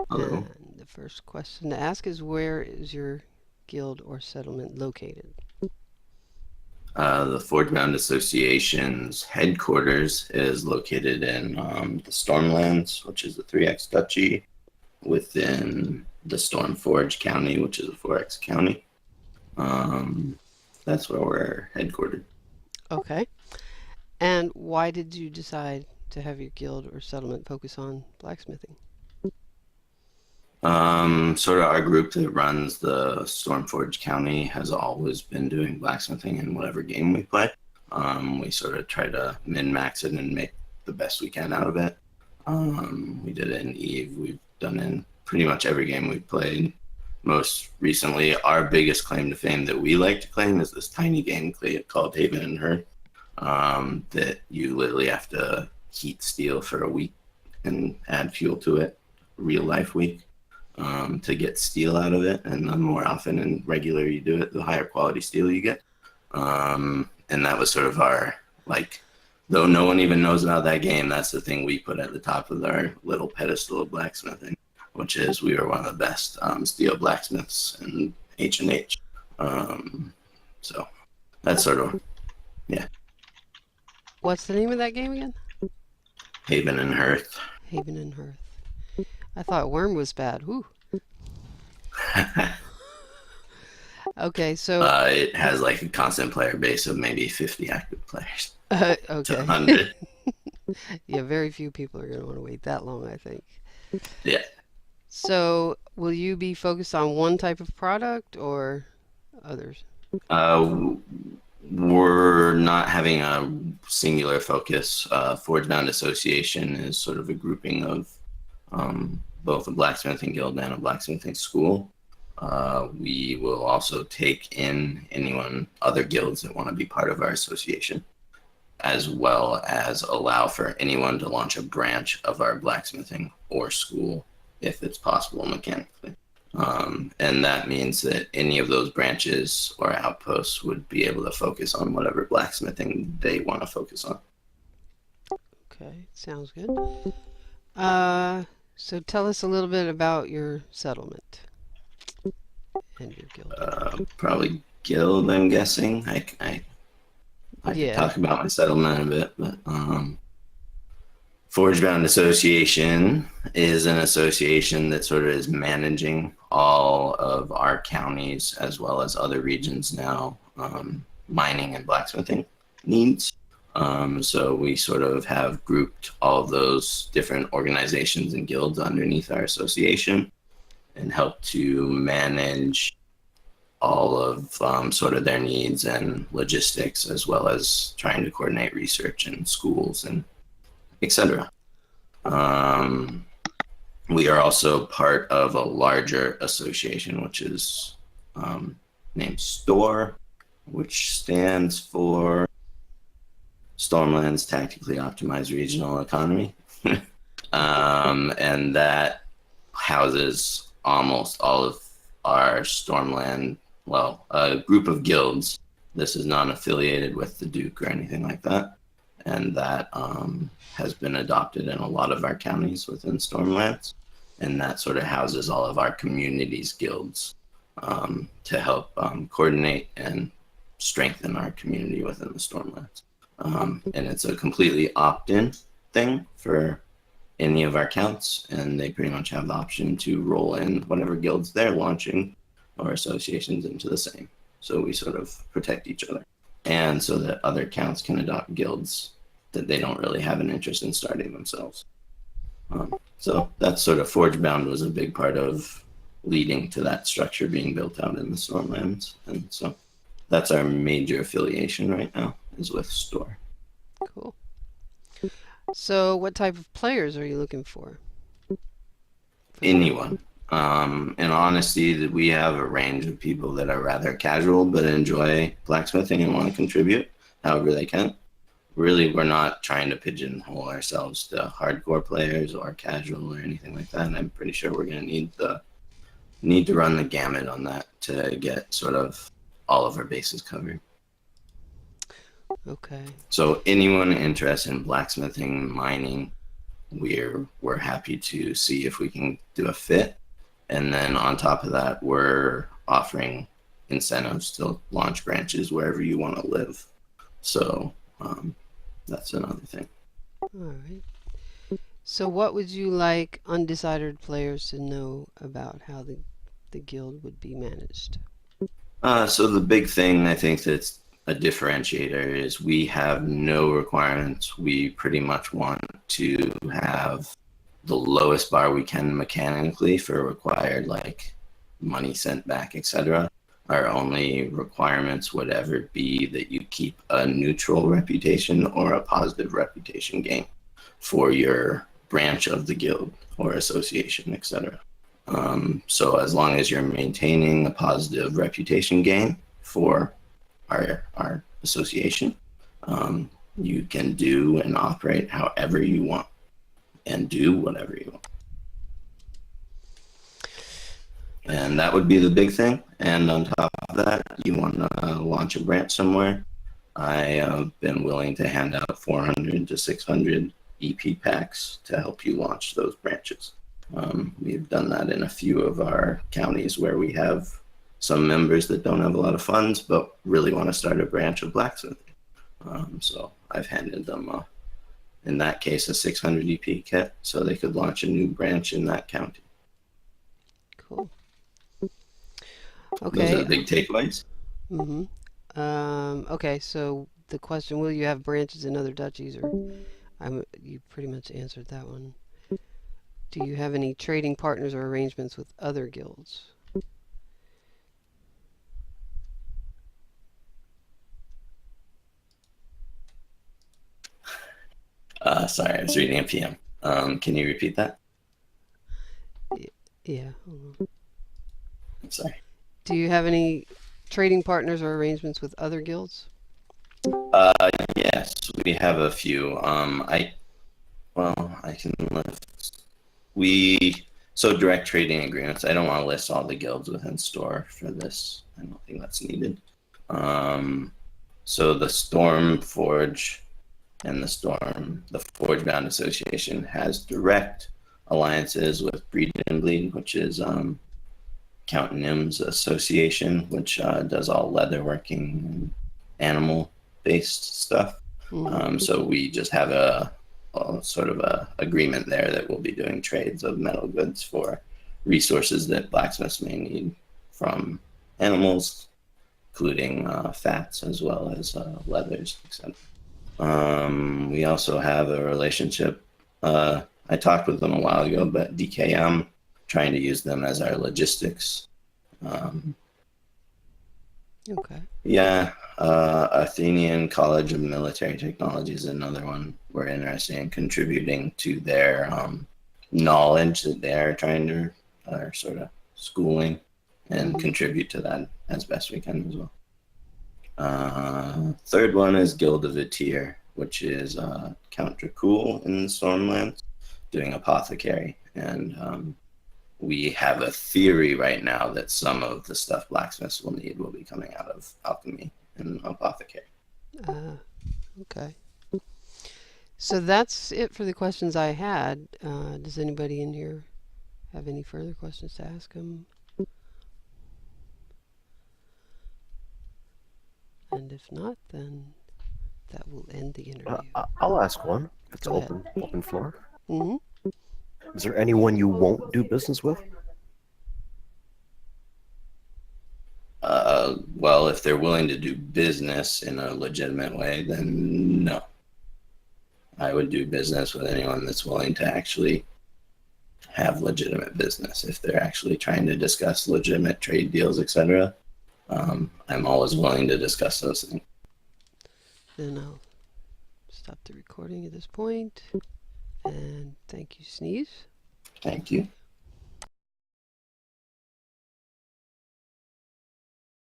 Hello. And the first question to ask is, where is your guild or settlement located? The Forge Mound Association's headquarters is located in the Stormlands, which is a 3X duchy, within the Stormforge County, which is a 4X county. Um, that's where we're headquartered. Okay. And why did you decide to have your guild or settlement focus on blacksmithing? Sort of our group that runs the Stormforge County has always been doing blacksmithing in whatever game we play. We sort of try to min-max it and make the best we can out of it. We did it in Eve. We've done it in pretty much every game we've played. Most recently, our biggest claim to fame that we like to claim is this tiny game called Haven and Hearth, that you literally have to heat steel for a week and add fuel to it, real life week, to get steel out of it. And the more often and regular you do it, the higher quality steel you get. And that was sort of our, like, though no one even knows about that game, that's the thing we put at the top of our little pedestal of blacksmithing, which is we were one of the best steel blacksmiths in H&H. So that's sort of, yeah, What's the name of that game again? Haven and Hearth. Haven and Hearth. I thought Worm was bad. Whew. Okay, so It has like a constant player base of maybe 50 active players to okay. 100. Yeah, very few people are going to want to wait that long, I think. Yeah. So, will you be focused on one type of product or others? Uh, we're not having a singular focus. Forge Bound Association is sort of a grouping of both a blacksmithing guild and a blacksmithing school. We will also take in anyone, other guilds that want to be part of our association, as well as allow for anyone to launch a branch of our blacksmithing or school if it's possible mechanically. And that means that any of those branches or outposts would be able to focus on whatever blacksmithing they want to focus on. Okay, sounds good. Uh, so tell us a little bit about your settlement and your guild. Probably guild, I'm guessing. I could Yeah. talk about my settlement a bit, but Forge Bound Association is an association that sort of is managing all of our counties as well as other regions now, mining and blacksmithing needs. So we sort of have grouped all of those different organizations and guilds underneath our association and help to manage all of sort of their needs and logistics, as well as trying to coordinate research in schools and etc. Um, we are also part of a larger association, which is named STORE, which stands for Stormlands Tactically Optimized Regional Economy. And that houses almost all of our Stormland, well, a group of guilds. This is not affiliated with the Duke or anything like that. And that has been adopted in a lot of our counties within Stormlands. And that sort of houses all of our communities' guilds to help coordinate and strengthen our community within the Stormlands. And it's a completely opt-in thing for any of our counts, and they pretty much have the option to roll in whatever guilds they're launching or associations into the same. So we sort of protect each other, and so that other counts can adopt guilds that they don't really have an interest in starting themselves. So that's sort of Forge Bound was a big part of leading to that structure being built out in the Stormlands, and so that's our major affiliation right now is with Store. Cool. So, what type of players are you looking for the game? Anyone. In honesty, that we have a range of people that are rather casual but enjoy blacksmithing and want to contribute however they can. Really, we're not trying to pigeonhole ourselves to hardcore players or casual or anything like that. And I'm pretty sure we're going to need to run the gamut on that to get sort of all of our bases covered. Okay. So anyone interested in blacksmithing, mining, we're happy to see if we can do a fit. And then on top of that, we're offering incentives to launch branches wherever you want to live. So that's another thing. All right. So what would you like undecided players to know about how the guild would be managed? So the big thing I think that's a differentiator is we have no requirements. We pretty much want to have the lowest bar we can mechanically for required like money sent back, etc. Our only requirements would ever be that you keep a neutral reputation or a positive reputation game for your branch of the guild or association, etc. So as long as you're maintaining a positive reputation gain for our association, you can do and operate however you want and do whatever you want. And that would be the big thing. And on top of that, you want to launch a branch somewhere. I have been willing to hand out 400 to 600 EP packs to help you launch those branches. We've done that in a few of our counties where we have some members that don't have a lot of funds but really want to start a branch of blacksmithing. So I've handed them, in that case, a 600 EP kit so they could launch a new branch in that county. Cool. Those Okay. are the big takeaways. Mm-hmm. Okay, so the question, will you have branches in other duchies, or you pretty much answered that one. Do you have any trading partners or arrangements with other guilds? Sorry, I was reading a PM. Can you repeat that? Yeah. Hold on. I'm sorry. Do you have any trading partners or arrangements with other guilds? Yes, we have a few. I can list. So direct trading agreements. I don't want to list all the guilds within store for this. I don't think that's needed. So the Storm Forge and the Forge Bound Association has direct alliances with Breed and Bleed, which is Count Nim's association, which does all leatherworking and animal-based stuff. Mm-hmm. So we just have a sort of a agreement there that we'll be doing trades of metal goods for resources that blacksmiths may need from animals, including fats as well as leathers, etc. We also have a relationship. I talked with them a while ago, but DKM, trying to use them as our logistics. Okay. Yeah, Athenian College of Military Technology is another one we're interested in contributing to their knowledge that they're trying to, or sort of schooling, and contribute to that as best we can as well. Third one is Guild of Atir, which is Count Dracul in the Stormlands, doing apothecary. And we have a theory right now that some of the stuff blacksmiths will need will be coming out of alchemy and apothecary. Okay. So that's it for the questions I had. Does anybody in here have any further questions to ask him? And if not, then that will end the interview. I'll ask one. It's Go ahead. open floor. Mm-hmm. Is there anyone you won't do business with? Well, if they're willing to do business in a legitimate way, then no. I would do business with anyone that's willing to actually have legitimate business. If they're actually trying to discuss legitimate trade deals, etc., I'm always willing to discuss those things. Then I'll stop the recording at this point. And thank you, Sneeze. Thank you.